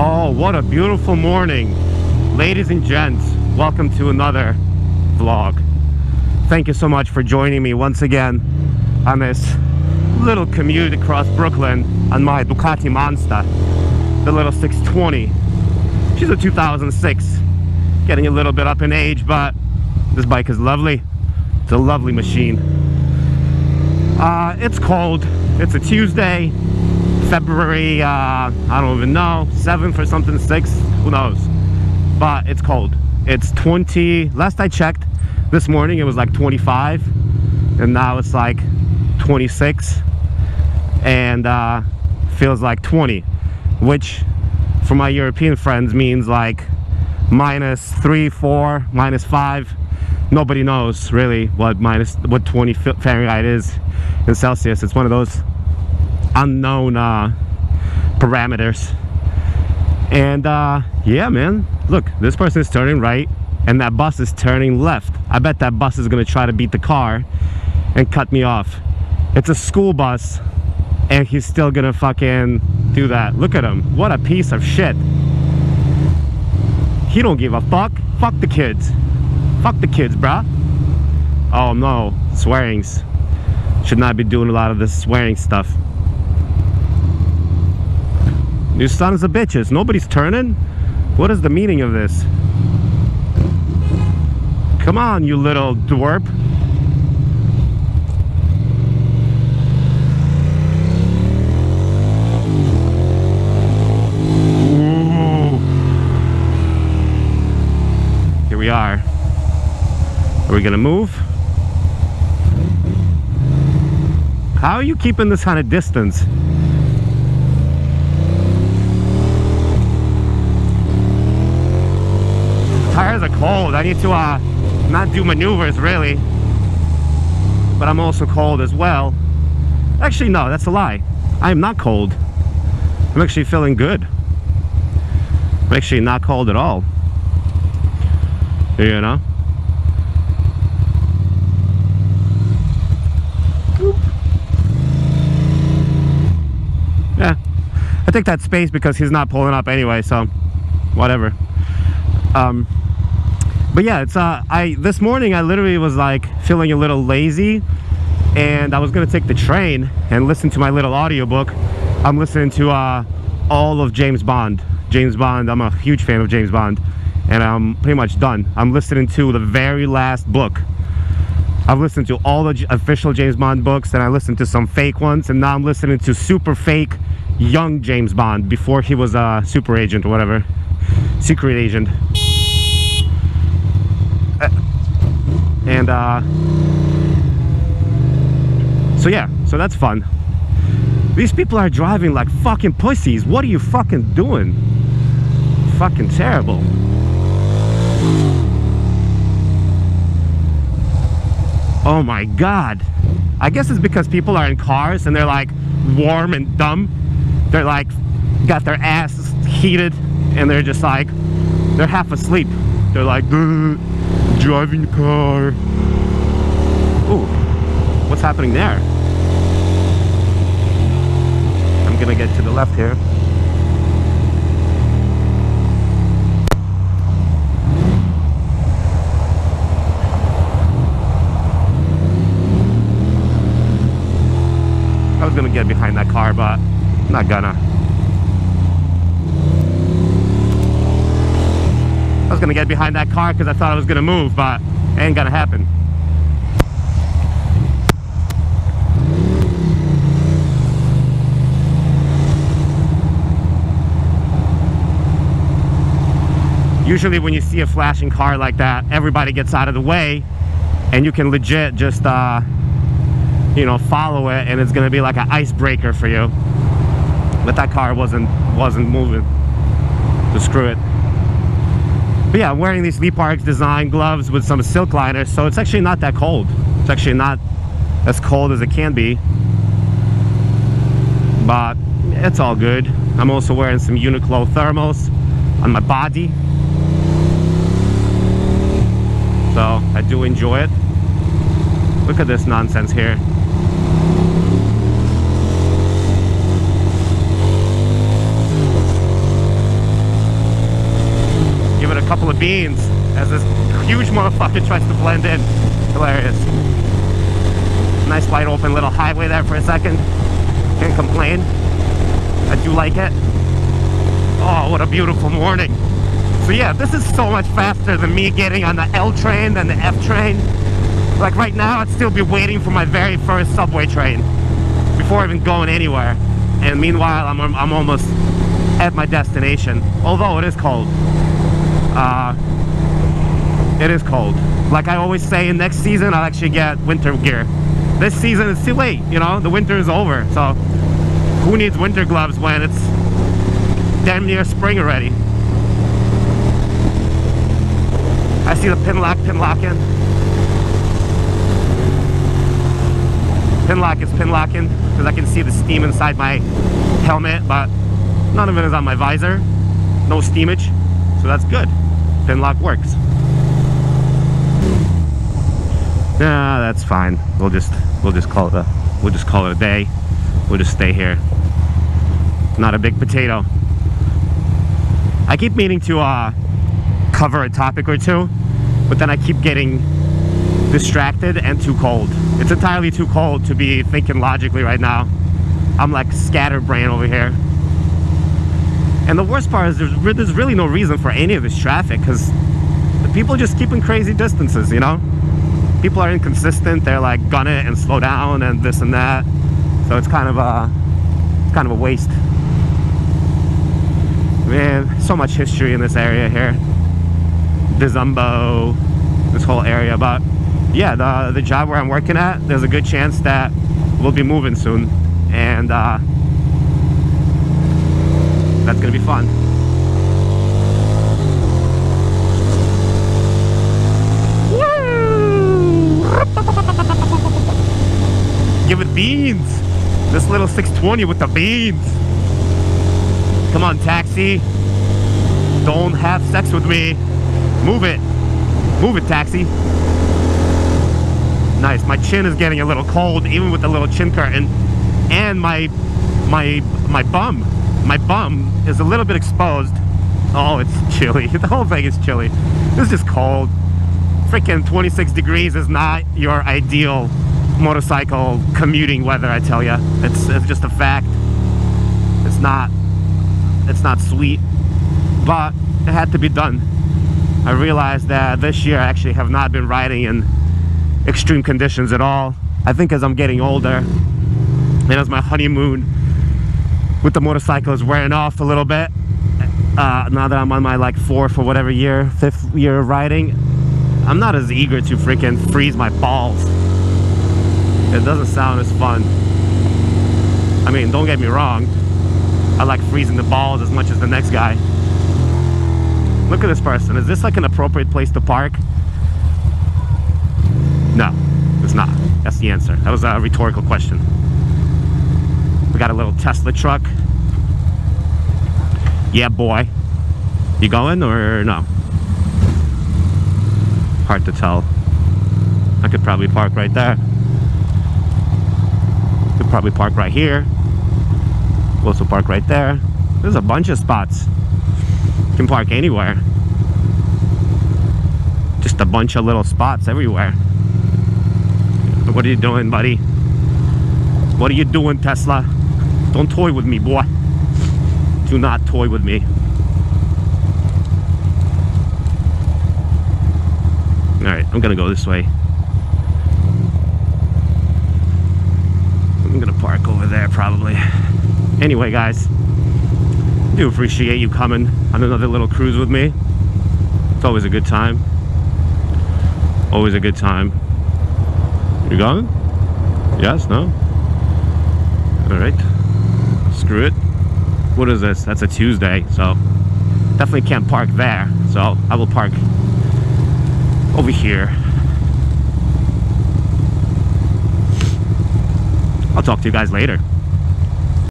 Oh, what a beautiful morning. Ladies and gents, welcome to another vlog. Thank you so much for joining me once again on this little commute across Brooklyn on my Ducati Monster, the little 620. She's a 2006, getting a little bit up in age, but this bike is lovely. It's a lovely machine. It's cold. It's a Tuesday, February, I don't even know, 7th or something, 6th, who knows. But it's cold. It's 20, last I checked this morning it was like 25, and now it's like 26, and feels like 20, which for my European friends means like -3, 4, -5. Nobody knows really what 20 Fahrenheit is in Celsius. It's one of those unknown parameters. And yeah, man, look, this person is turning right and that bus is turning left. I bet that bus is gonna try to beat the car and cut me off. It's a school bus and he's still gonna fucking do that. Look at him, what a piece of shit. He don't give a fuck. Fuck the kids. Fuck the kids, bruh. Oh no, swearings. Should not be doing a lot of this swearing stuff. You sons of bitches, nobody's turning? What is the meaning of this? Come on, you little dwarf. Ooh. Here we are. Are we gonna move? How are you keeping this kind of distance? Tires are cold. I need to not do maneuvers really, but I'm also cold as well. Actually no, that's a lie. I am not cold. I'm actually feeling good. I'm actually not cold at all, you know. Yeah, I take that space because he's not pulling up anyway, so whatever. But yeah, it's this morning I literally was like feeling a little lazy, and I was gonna take the train and listen to my little audiobook. I'm listening to all of James Bond. I'm a huge fan of James Bond, and I'm pretty much done. I'm listening to the very last book. I've listened to all the official James Bond books, and I listened to some fake ones, and now I'm listening to super fake young James Bond before he was a super agent or whatever, secret agent. And so yeah, so that's fun. These people are driving like fucking pussies. What are you fucking doing? Fucking terrible. Oh my god. I guess it's because people are in cars and they're like warm and dumb. They're like got their asses heated and they're just like, they're half asleep. They're like driving the car. Ooh, what's happening there? I'm gonna get to the left here. I was gonna get behind that car, but I'm not gonna. I was gonna get behind that car because I thought I was gonna move, but it ain't gonna happen. Usually when you see a flashing car like that, everybody gets out of the way and you can legit just you know, follow it, and it's gonna be like an icebreaker for you. But that car wasn't moving, so screw it. But yeah, I'm wearing these Lee Parks design gloves with some silk liners, so it's actually not that cold. It's actually not as cold as it can be, but it's all good. I'm also wearing some Uniqlo thermals on my body, so I do enjoy it. Look at this nonsense here. beans as this huge motherfucker tries to blend in. Hilarious. Nice wide open little highway there for a second. Can't complain. I do like it. Oh, what a beautiful morning. So yeah, this is so much faster than me getting on the L train than the F train. Like right now, I'd still be waiting for my very first subway train before even going anywhere. And meanwhile, I'm almost at my destination. Although it is cold. It is cold. Like I always say, next season I'll actually get winter gear. This season it's too late, you know, the winter is over. So who needs winter gloves when it's damn near spring already? I see the pinlock in. Pinlock is pinlocking because I can see the steam inside my helmet, but none of it is on my visor. No steamage, so that's good. Pinlock works. Nah, that's fine. We'll just call it a day. We'll just stay here. Not a big potato. I keep meaning to cover a topic or two, but then I keep getting distracted and too cold. It's entirely too cold to be thinking logically right now. I'm like scatterbrained over here. And the worst part is there's really no reason for any of this traffic because the people just keeping crazy distances, you know? People are inconsistent. They're like gun it and slow down and this and that. So it's kind of a waste. Man, so much history in this area here. Bizumbo, this whole area. But yeah, the job where I'm working at, there's a good chance that we'll be moving soon. And that's gonna be fun. Give it beans. This little 620 with the beans. Come on, taxi. Don't have sex with me. Move it. Move it, taxi. Nice. My chin is getting a little cold, even with the little chin curtain. And my bum. My bum is a little bit exposed. Oh, it's chilly. The whole thing is chilly. This is cold. Freaking 26 degrees is not your ideal motorcycle commuting weather, I tell you. It's just a fact. It's not sweet, but it had to be done. I realized that this year I actually have not been riding in extreme conditions at all. I think as I'm getting older and as my honeymoon with the motorcycle is wearing off a little bit, now that I'm on my like fifth year of riding, I'm not as eager to freaking freeze my balls. It doesn't sound as fun. I mean, don't get me wrong, I like freezing the balls as much as the next guy. Look at this person. Is this like an appropriate place to park? No, it's not. That's the answer. That was a rhetorical question. We got a little Tesla truck. Yeah, boy. You going or no? Hard to tell. I could probably park right there. Could probably park right here. Also park right there. There's a bunch of spots. You can park anywhere. Just a bunch of little spots everywhere. What are you doing, buddy? What are you doing, Tesla? Don't toy with me, boy. Do not toy with me. Alright, I'm gonna go this way. I'm gonna park over there probably. Anyway, guys, I do appreciate you coming on another little cruise with me. It's always a good time. Always a good time. You going? Yes? No? Alright. Screw it. What is this? That's a Tuesday, so definitely can't park there. So I will park over here. I'll talk to you guys later.